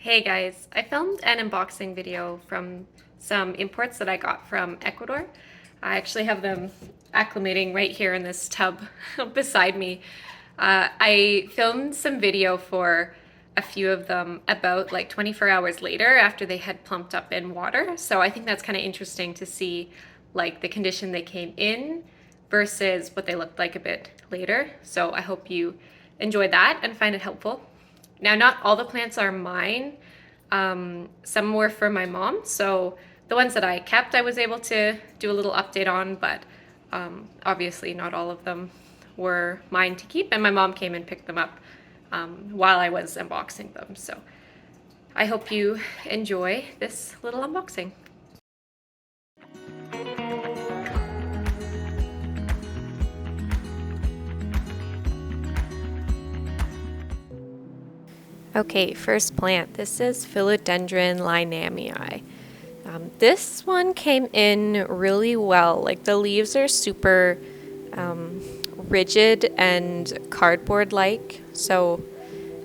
Hey guys, I filmed an unboxing video from some imports that I got from Ecuador. I actually have them acclimating right here in this tub beside me. I filmed some video for a few of them about like 24 hours later after they had plumped up in water. So I think that's kind of interesting to see like the condition they came in versus what they looked like a bit later. So I hope you enjoyed that and find it helpful. Now, not all the plants are mine. Some were for my mom. So the ones that I kept, I was able to do a little update on, but obviously not all of them were mine to keep. And my mom came and picked them up while I was unboxing them. So I hope you enjoy this little unboxing. Okay, first plant. This is Philodendron linamii. This one came in really well. Like the leaves are super rigid and cardboard-like. So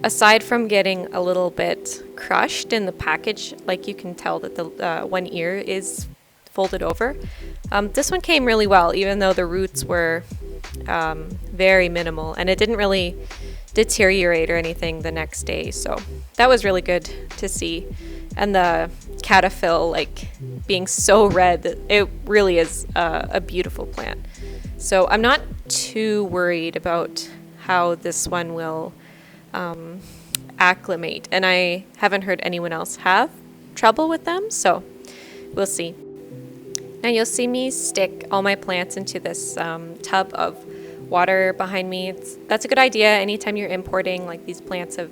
aside from getting a little bit crushed in the package, like you can tell that the one ear is folded over, this one came really well, even though the roots were very minimal, and it didn't really deteriorate or anything the next day. So that was really good to see. And the cataphyll like being so red, it really is a beautiful plant. So I'm not too worried about how this one will acclimate, and I haven't heard anyone else have trouble with them, so we'll see. Now you'll see me stick all my plants into this tub of water behind me. That's a good idea anytime you're importing. Like these plants have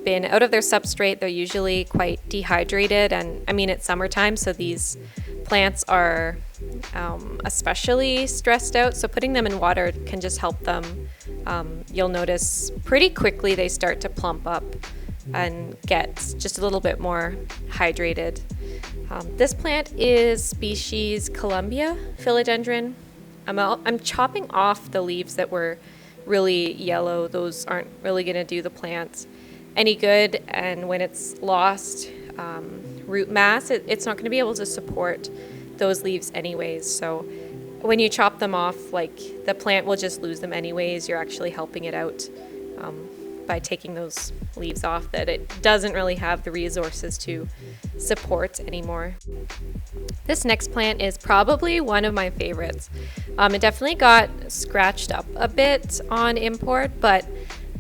been out of their substrate. They're usually quite dehydrated, and I mean it's summertime, so these plants are especially stressed out, so putting them in water can just help them. You'll notice pretty quickly they start to plump up and get just a little bit more hydrated. This plant is species Columbia philodendron. I'm chopping off the leaves that were really yellow. Those aren't really going to do the plant any good, and when it's lost root mass, it's not going to be able to support those leaves anyways. So when you chop them off, like the plant will just lose them anyways. You're actually helping it out by taking those leaves off that it doesn't really have the resources to support anymore. This next plant is probably one of my favorites. It definitely got scratched up a bit on import, but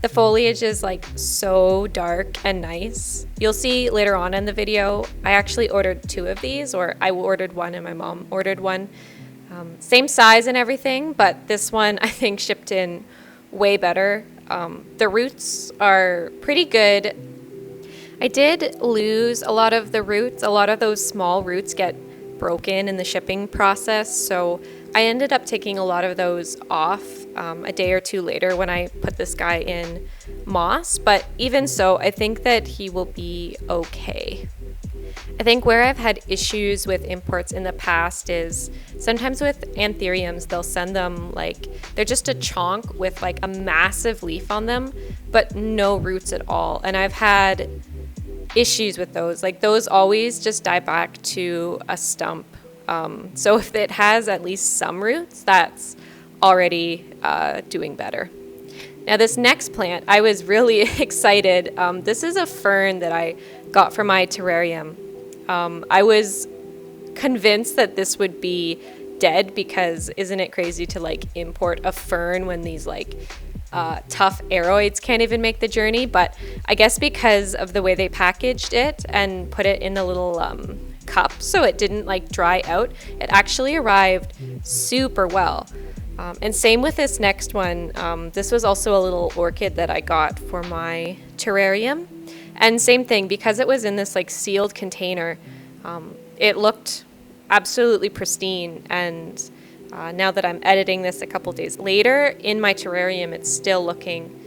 the foliage is like so dark and nice. You'll see later on in the video, I actually ordered two of these, or I ordered one and my mom ordered one. Same size and everything, but this one I think shipped in way better. The roots are pretty good. I did lose a lot of the roots. A lot of those small roots get broken in the shipping process, so I ended up taking a lot of those off a day or two later when I put this guy in moss, but even so, I think that he will be okay. I think where I've had issues with imports in the past is sometimes with anthuriums, they'll send them like they're just a chonk with like a massive leaf on them, but no roots at all. And I've had issues with those. Like those always just die back to a stump. So if it has at least some roots, that's already doing better. Now this next plant, I was really excited. This is a fern that I got for my terrarium. I was convinced that this would be dead because isn't it crazy to like import a fern when these like tough aroids can't even make the journey? But I guess because of the way they packaged it and put it in a little cup so it didn't like dry out, it actually arrived super well. And same with this next one. This was also a little orchid that I got for my terrarium. And same thing, because it was in this like sealed container, it looked absolutely pristine. And now that I'm editing this a couple days later, in my terrarium, it's still looking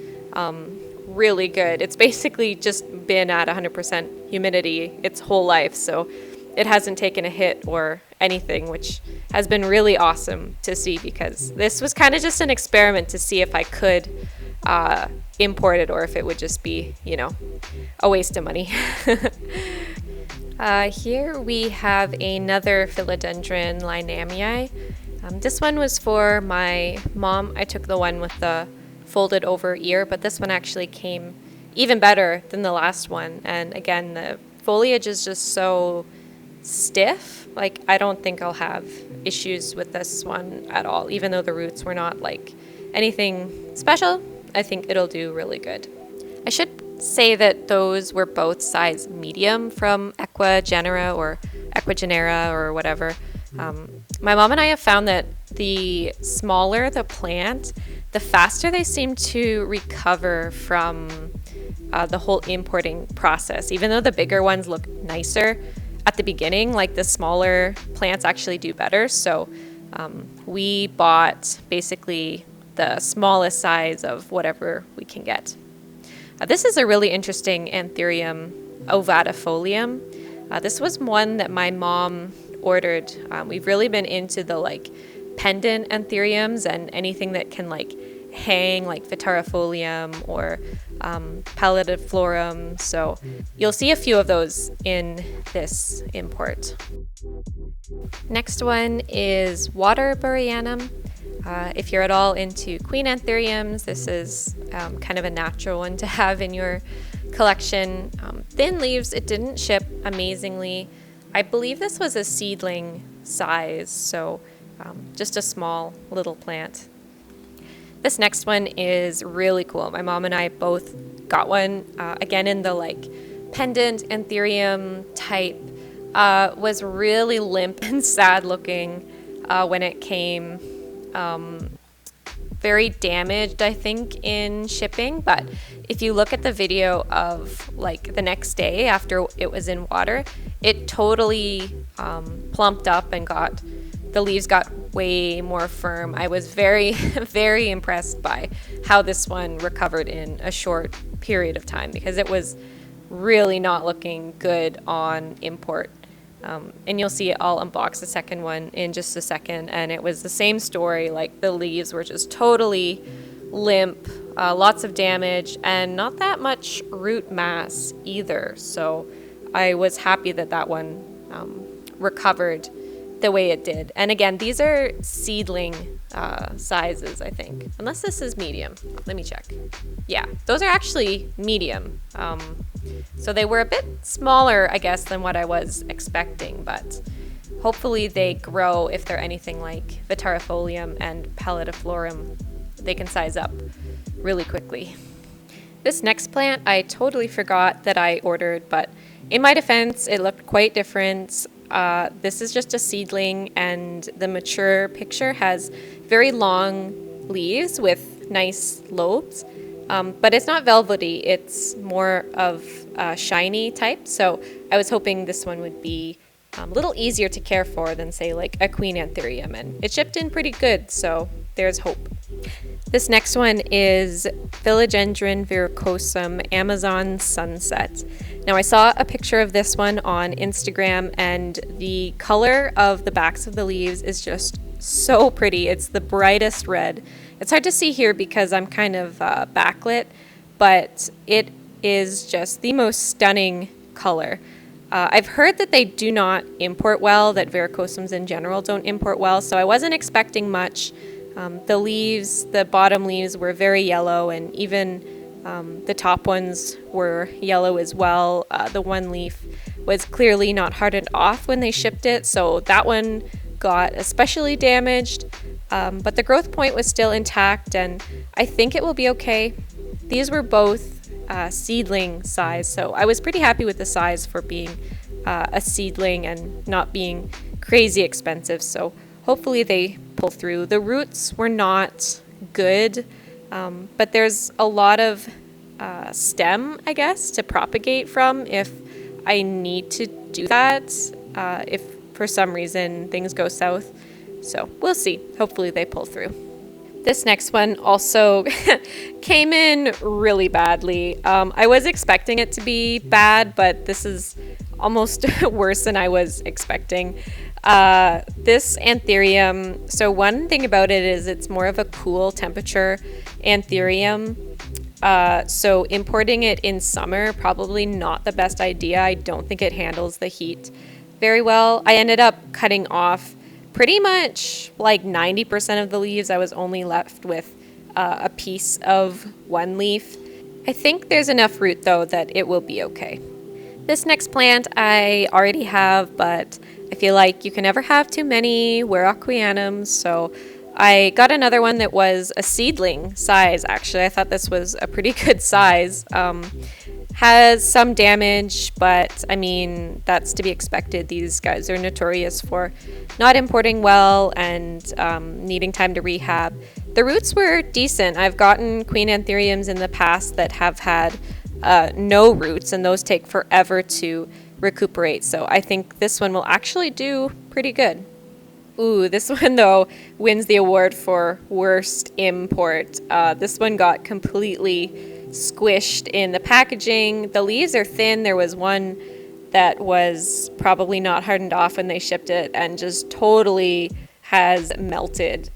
really good. It's basically just been at 100% humidity its whole life, so it hasn't taken a hit or anything, which has been really awesome to see, because this was kind of just an experiment to see if I could imported or if it would just be, a waste of money. Here we have another philodendron Linamii. This one was for my mom. I took the one with the folded over ear, but this one actually came even better than the last one. And again, the foliage is just so stiff. Like, I don't think I'll have issues with this one at all, even though the roots were not like anything special. I think it'll do really good. I should say that those were both size medium from Ecuagenera or whatever. My mom and I have found that the smaller the plant, the faster they seem to recover from the whole importing process. Even though the bigger ones look nicer at the beginning, like the smaller plants actually do better. So we bought basically the smallest size of whatever we can get. This is a really interesting Anthurium ovatifolium. This was one that my mom ordered. We've really been into the like pendant anthuriums and anything that can like hang, like vitarifolium or pallidiflorum. So you'll see a few of those in this import. Next one is water burrianum. If you're at all into queen anthuriums, this is kind of a natural one to have in your collection. Thin leaves, it didn't ship amazingly. I believe this was a seedling size, so just a small little plant. This next one is really cool. My mom and I both got one, again in the like pendant anthurium type. Was really limp and sad looking when it came. Very damaged, I think, in shipping, but if you look at the video of like the next day after it was in water, it totally plumped up and the leaves got way more firm. I was very, very impressed by how this one recovered in a short period of time because it was really not looking good on import. And you'll see I'll unbox the second one in just a second, and it was the same story. Like the leaves were just totally limp, lots of damage, and not that much root mass either. So I was happy that one recovered the way it did. And again, these are seedling sizes, I think, unless this is medium. Let me check. Yeah, those are actually medium. So they were a bit smaller, I guess, than what I was expecting, but hopefully they grow. If they're anything like vitarifolium and pallidiflorum, they can size up really quickly. This next plant, I totally forgot that I ordered, but in my defense, it looked quite different. This is just a seedling, and the mature picture has very long leaves with nice lobes. But it's not velvety, it's more of a shiny type. So I was hoping this one would be a little easier to care for than, say, like a queen anthurium. And it shipped in pretty good, so there's hope. This next one is Philodendron verrucosum Amazon Sunset. Now I saw a picture of this one on Instagram, and the color of the backs of the leaves is just so pretty. It's the brightest red. It's hard to see here because I'm kind of backlit, but it is just the most stunning color. I've heard that they do not import well, that verrucosums in general don't import well, so I wasn't expecting much. The leaves, the bottom leaves were very yellow, and even the top ones were yellow as well. The one leaf was clearly not hardened off when they shipped it, so that one got especially damaged. But the growth point was still intact, and I think it will be okay. These were both seedling size, so I was pretty happy with the size for being a seedling and not being crazy expensive, so hopefully they pull through. The roots were not good, but there's a lot of stem, I guess, to propagate from if I need to do that, if for some reason things go south. So we'll see. Hopefully they pull through. This next one also came in really badly. I was expecting it to be bad, but this is almost worse than I was expecting. This Anthurium, so one thing about it is it's more of a cool temperature Anthurium. So importing it in summer, probably not the best idea. I don't think it handles the heat very well. I ended up cutting off pretty much like 90% of the leaves. I was only left with a piece of one leaf. I think there's enough root though that it will be okay. This next plant I already have, but I feel like you can never have too many Variegated, so I got another one that was a seedling size, actually. I thought this was a pretty good size. Has some damage, but I mean, that's to be expected. These guys are notorious for not importing well and needing time to rehab. The roots were decent. I've gotten queen anthuriums in the past that have had no roots, and those take forever to recuperate. So I think this one will actually do pretty good. Ooh, this one though wins the award for worst import. This one got completely squished in the packaging. The leaves are thin. There was one that was probably not hardened off when they shipped it and just totally has melted.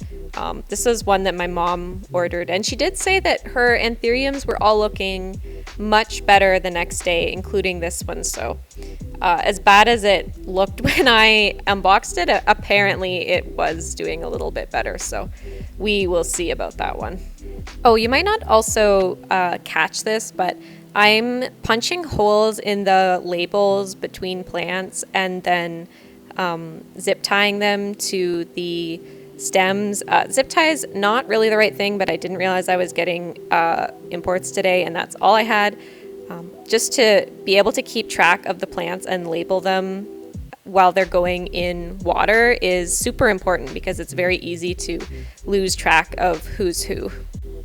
This was one that my mom ordered, and she did say that her anthuriums were all looking much better the next day, including this one. So as bad as it looked when I unboxed it, apparently it was doing a little bit better. So we will see about that one. Oh, you might not also catch this, but I'm punching holes in the labels between plants and then zip tying them to the stems. Zip tie is not really the right thing, but I didn't realize I was getting imports today, and that's all I had. Just to be able to keep track of the plants and label them while they're going in water is super important because it's very easy to lose track of who's who.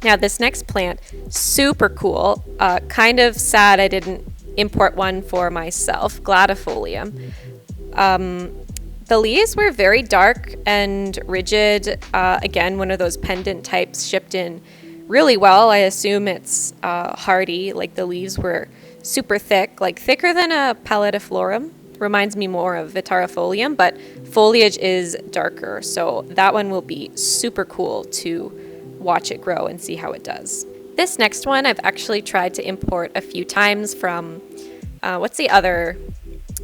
Now this next plant, super cool. Kind of sad I didn't import one for myself, Gladifolium. The leaves were very dark and rigid. Again, one of those pendant types, shipped in really well. I assume it's hardy. Like the leaves were super thick, like thicker than a palletiflorum. Reminds me more of Vitarifolium, but foliage is darker. So that one will be super cool to watch it grow and see how it does. This next one I've actually tried to import a few times from, what's the other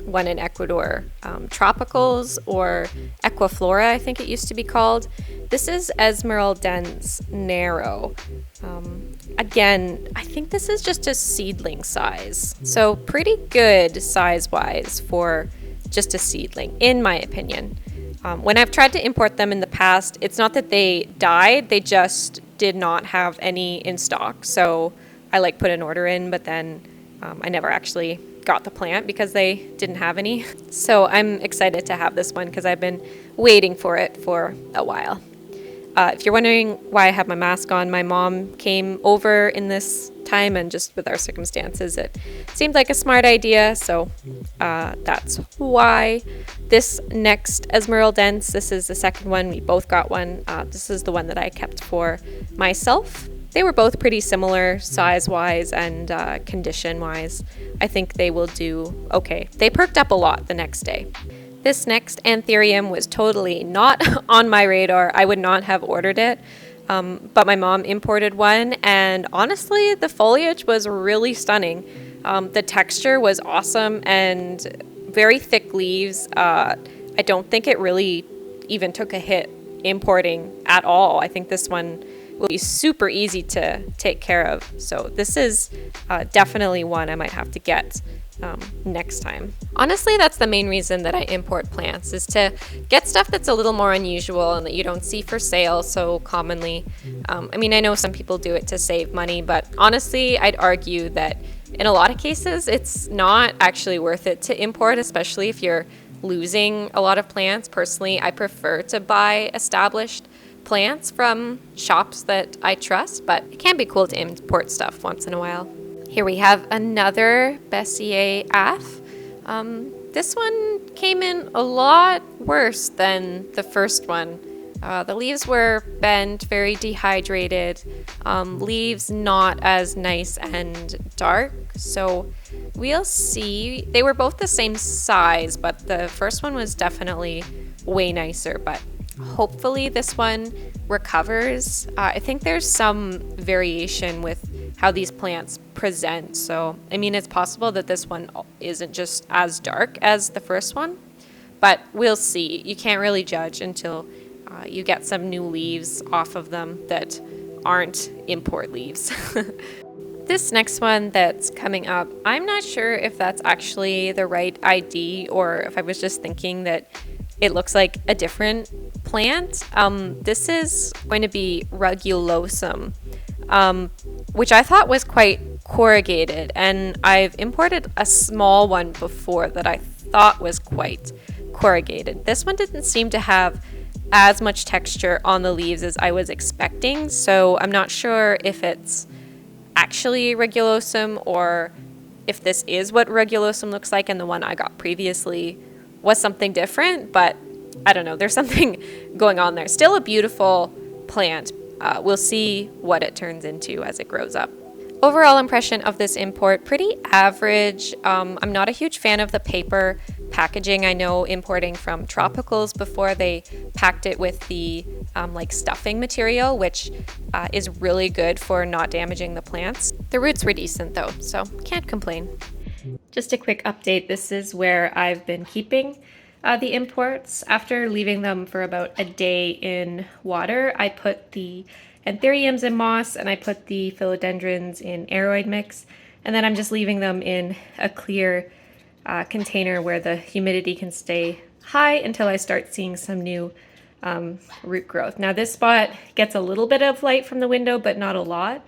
one in Ecuador? Tropicals or Equiflora, I think it used to be called. This is Esmeraldense Narrow. Again, I think this is just a seedling size. So pretty good size-wise for just a seedling, in my opinion. When I've tried to import them in the past, it's not that they died, they just did not have any in stock. So I like put an order in, but then I never actually got the plant because they didn't have any. So I'm excited to have this one because I've been waiting for it for a while. If you're wondering why I have my mask on, my mom came over in this time, and just with our circumstances, it seemed like a smart idea. So that's why. This next Esmeraldense, this is the second one. We both got one. This is the one that I kept for myself. They were both pretty similar size-wise and condition-wise. I think they will do okay. They perked up a lot the next day. This next Anthurium was totally not on my radar. I would not have ordered it, but my mom imported one, and honestly, the foliage was really stunning. The texture was awesome and very thick leaves. I don't think it really even took a hit importing at all. I think this one will be super easy to take care of. So this is definitely one I might have to get next time. Honestly, that's the main reason that I import plants, is to get stuff that's a little more unusual and that you don't see for sale so commonly. I mean, I know some people do it to save money, but honestly, I'd argue that in a lot of cases, it's not actually worth it to import, especially if you're losing a lot of plants. Personally, I prefer to buy established plants from shops that I trust, but it can be cool to import stuff once in a while. Here we have another Bessier Af. This one came in a lot worse than the first one. The leaves were bent, very dehydrated. Leaves not as nice and dark. So we'll see. They were both the same size, but the first one was definitely way nicer. But hopefully this one recovers. I think there's some variation with how these plants present. So, I mean, it's possible that this one isn't just as dark as the first one, but we'll see. You can't really judge until you get some new leaves off of them that aren't import leaves. This next one that's coming up, I'm not sure if that's actually the right ID or if I was just thinking that it looks like a different plant. This is going to be rugulosum, which I thought was quite corrugated, and I've imported a small one before that I thought was quite corrugated. This one didn't seem to have as much texture on the leaves as I was expecting, so I'm not sure if it's actually regulosum or if this is what regulosum looks like and the one I got previously was something different, but I don't know, there's something going on there. Still a beautiful plant. We'll see what it turns into as it grows up. Overall impression of this import, pretty average. I'm not a huge fan of the paper packaging. I know importing from Tropicals before, they packed it with the like stuffing material, which is really good for not damaging the plants. The roots were decent though, so can't complain. Just a quick update. This is where I've been keeping the imports. After leaving them for about a day in water, I put the anthuriums in moss and I put the philodendrons in aroid mix, and then I'm just leaving them in a clear container where the humidity can stay high until I start seeing some new root growth. Now this spot gets a little bit of light from the window, but not a lot.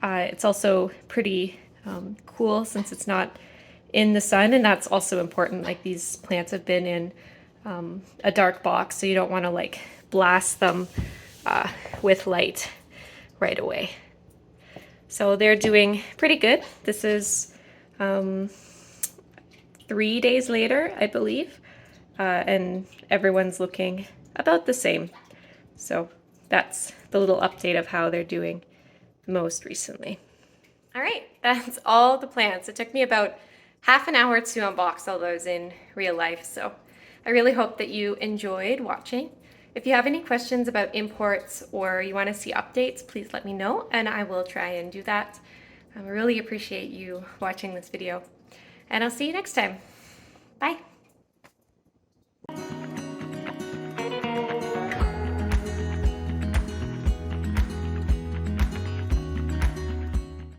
It's also pretty cool since it's not in the sun, and that's also important. Like, these plants have been in a dark box, so you don't want to like blast them with light right away. So they're doing pretty good. This is 3 days later, I believe, and everyone's looking about the same. So that's the little update of how they're doing most recently. All right, that's all the plants. It took me about half an hour to unbox all those in real life, so I really hope that you enjoyed watching. If you have any questions about imports or you want to see updates, please let me know and I will try and do that. I really appreciate you watching this video, and I'll see you next time. Bye.